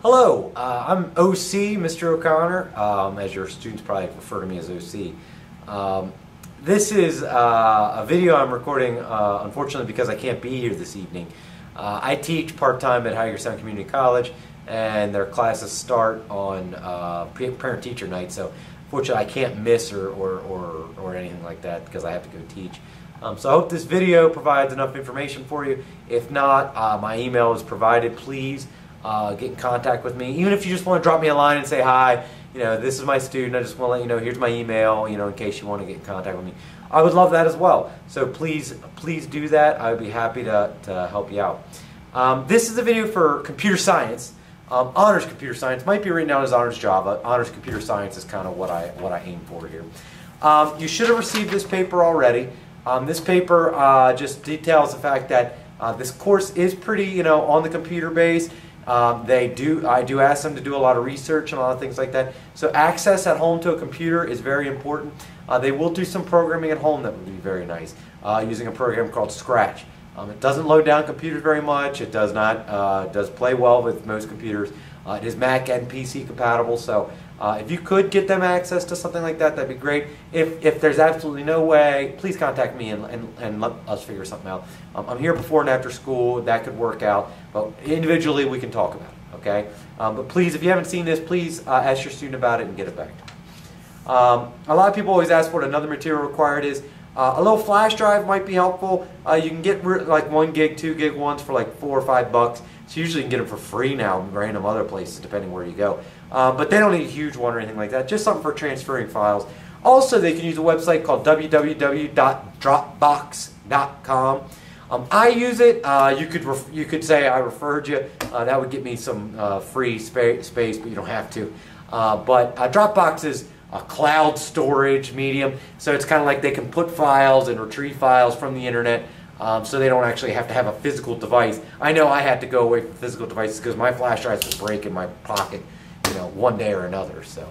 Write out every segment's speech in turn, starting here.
Hello, I'm OC, Mr. O'Connor, as your students probably refer to me as OC. This is a video I'm recording, unfortunately, because I can't be here this evening. I teach part-time at Hagerstown Community College, and their classes start on parent-teacher night, so unfortunately I can't miss or anything like that because I have to go teach. So I hope this video provides enough information for you. If not, my email is provided. Please get in contact with me. Even if you just want to drop me a line and say, hi, this is my student, I just want to let you know, here's my email, in case you want to get in contact with me. I would love that as well. So please do that. I would be happy to help you out. This is a video for computer science. Honors computer science might be written down as honors Java. Honors computer science is kind of what I aim for here. You should have received this paper already. This paper just details the fact that this course is pretty, on the computer base. I do ask them to do a lot of research and a lot of things like that. So access at home to a computer is very important. They will do some programming at home that would be very nice, using a program called Scratch. It doesn't load down computers very much. It does not does play well with most computers. It is Mac and PC compatible, so if you could get them access to something like that, that'd be great. If there's absolutely no way, please contact me and let us figure something out. I'm here before and after school. That could work out, but individually we can talk about it, okay? But please, if you haven't seen this, please ask your student about it and get it back. A lot of people always ask what another material required is. A little flash drive might be helpful. You can get like 1 gig, 2 gig ones for like $4 or $5. So usually you can get them for free now in random other places depending where you go. But they don't need a huge one or anything like that. Just something for transferring files. Also, they can use a website called www.dropbox.com. I use it. You could say I referred you. That would get me some free space, but you don't have to. But Dropbox is a cloud storage medium, so it's kind of like they can put files and retrieve files from the internet, so they don't actually have to have a physical device. I know I had to go away from physical devices because my flash drives would break in my pocket, one day or another. So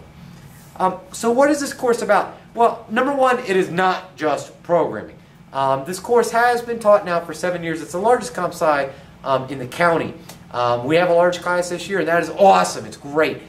what is this course about? Well, number one, it is not just programming. This course has been taught now for 7 years. It's the largest comp sci in the county. We have a large class this year, and that is awesome. It's great.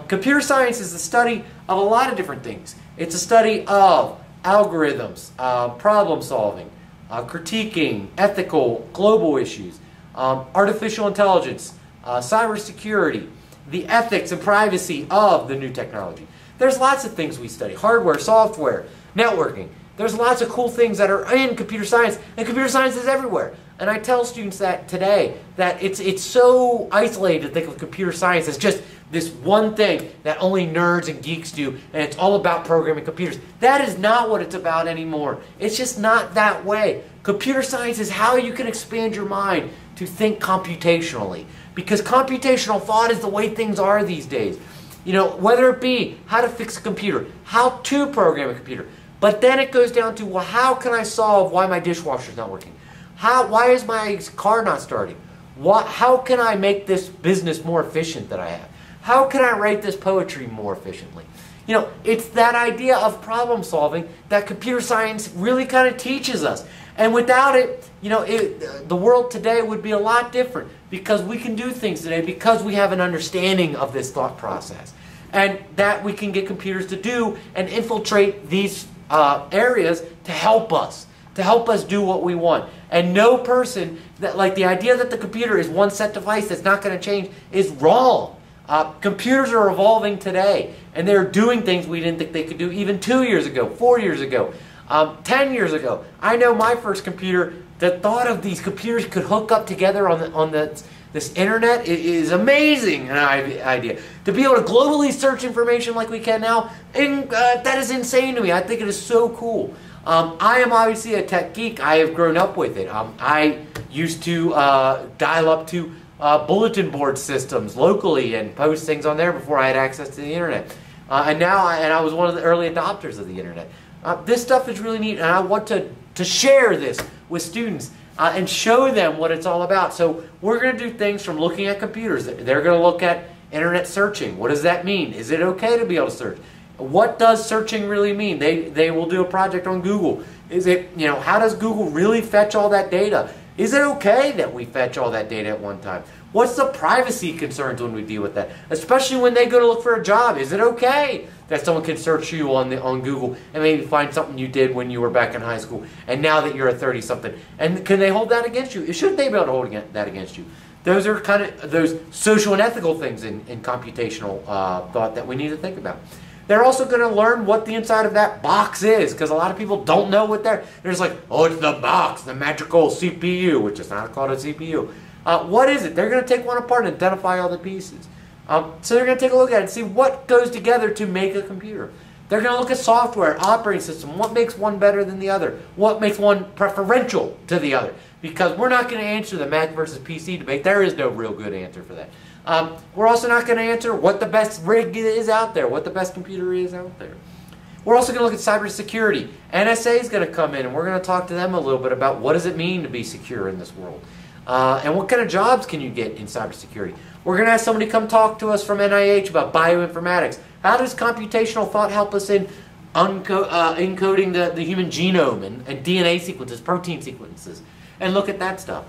Computer science is the study of a lot of different things. It's a study of algorithms, problem solving, critiquing, ethical, global issues, artificial intelligence, cybersecurity, the ethics and privacy of the new technology. There's lots of things we study. Hardware, software, networking. There's lots of cool things that are in computer science, and computer science is everywhere. And I tell students that today, that it's so isolated to think of computer science as just this one thing that only nerds and geeks do, and it's all about programming computers. That is not what it's about anymore. It's just not that way. Computer science is how you can expand your mind to think computationally, because computational thought is the way things are these days. Whether it be how to fix a computer, how to program a computer, but then it goes down to, well, how can I solve why my dishwasher's not working? Why is my car not starting? How can I make this business more efficient that I have? How can I write this poetry more efficiently? It's that idea of problem solving that computer science really kind of teaches us. And without it, the world today would be a lot different, because we can do things today because we have an understanding of this thought process. And that we can get computers to do and infiltrate these areas to help us do what we want. And no person, the idea that the computer is one set device that's not going to change is wrong. Computers are evolving today, and they're doing things we didn't think they could do even 2 years ago, 4 years ago, 10 years ago. I know my first computer, the thought of these computers could hook up together on this internet is amazing, an idea. To be able to globally search information like we can now, that is insane to me. I think it is so cool. I am obviously a tech geek. I have grown up with it. I used to dial up to bulletin board systems locally and post things on there before I had access to the internet. And I was one of the early adopters of the internet. This stuff is really neat, and I want to share this with students and show them what it's all about. So we're going to do things from looking at computers. They're going to look at internet searching. What does that mean? Is it okay to be able to search? What does searching really mean? They will do a project on Google. Is it, how does Google really fetch all that data? Is it okay that we fetch all that data at one time? What's the privacy concerns when we deal with that? Especially when they go to look for a job. Is it okay that someone can search you on Google and maybe find something you did when you were back in high school and now that you're a 30-something? And can they hold that against you? Should they be able to hold that against you? Those are kind of those social and ethical things in computational thought that we need to think about. They're also going to learn what the inside of that box is, because a lot of people don't know what they're just like, oh, it's the box, the magical CPU, which is not called a CPU. What is it? They're going to take one apart and identify all the pieces. So they're going to take a look at it and see what goes together to make a computer. They're going to look at software, operating system, what makes one better than the other, what makes one preferential to the other. Because we're not going to answer the Mac versus PC debate. There is no real good answer for that. We're also not going to answer what the best rig is out there, what the best computer is out there. We're also going to look at cybersecurity. NSA is going to come in, and we're going to talk to them a little bit about what does it mean to be secure in this world. And what kind of jobs can you get in cybersecurity. We're going to have somebody come talk to us from NIH about bioinformatics. How does computational thought help us in encoding the human genome and DNA sequences, protein sequences, and look at that stuff.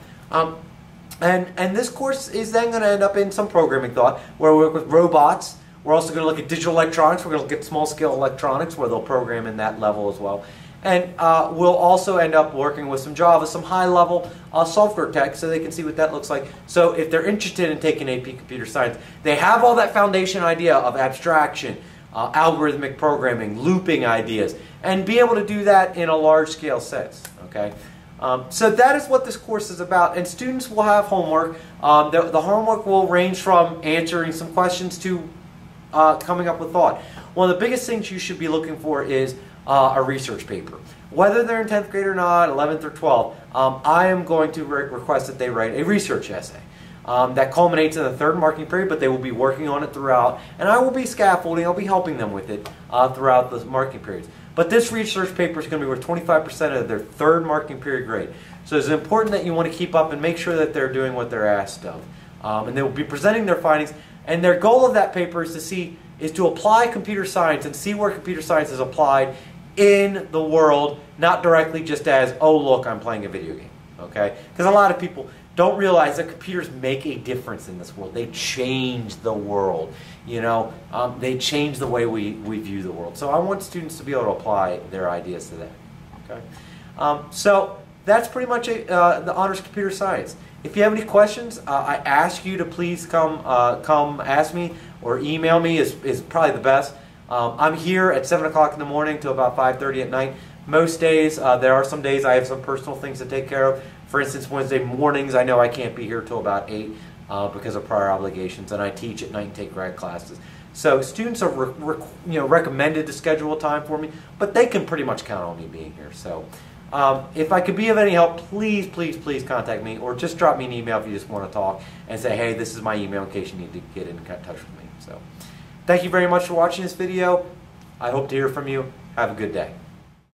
And this course is then going to end up in some programming thought, where we work with robots. We're also going to look at digital electronics. We're going to look at small-scale electronics, where they'll program in that level as well. And we'll also end up working with some Java, some high-level software tech, so they can see what that looks like. So if they're interested in taking AP Computer Science, they have all that foundation idea of abstraction, algorithmic programming, looping ideas, and be able to do that in a large-scale sense. Okay. So that is what this course is about, and students will have homework. The homework will range from answering some questions to coming up with thought. One of the biggest things you should be looking for is a research paper. Whether they're in 10th grade or not, 11th or 12th, I am going to request that they write a research essay. That culminates in the third marking period, but they will be working on it throughout, and I will be scaffolding, I'll be helping them with it throughout the marking periods. But this research paper is going to be worth 25% of their third marking period grade. So it's important that you want to keep up and make sure that they're doing what they're asked of. And they will be presenting their findings, and their goal of that paper is to apply computer science and see where computer science is applied in the world, not directly just as, oh look, I'm playing a video game. Okay? Because a lot of people don't realize that computers make a difference in this world. They change the world. You know, they change the way we view the world. So I want students to be able to apply their ideas to that. Okay? So that's pretty much the Honors Computer Science. If you have any questions, I ask you to please come ask me, or email me is probably the best. I'm here at 7 o'clock in the morning till about 5:30 at night. Most days, there are some days I have some personal things to take care of. For instance, Wednesday mornings, I know I can't be here till about 8 because of prior obligations, and I teach at night and take grad classes. So students are recommended to schedule a time for me, but they can pretty much count on me being here. So if I could be of any help, please, please, please contact me, or just drop me an email if you just want to talk and say, hey, this is my email in case you need to get in touch with me. So thank you very much for watching this video. I hope to hear from you. Have a good day.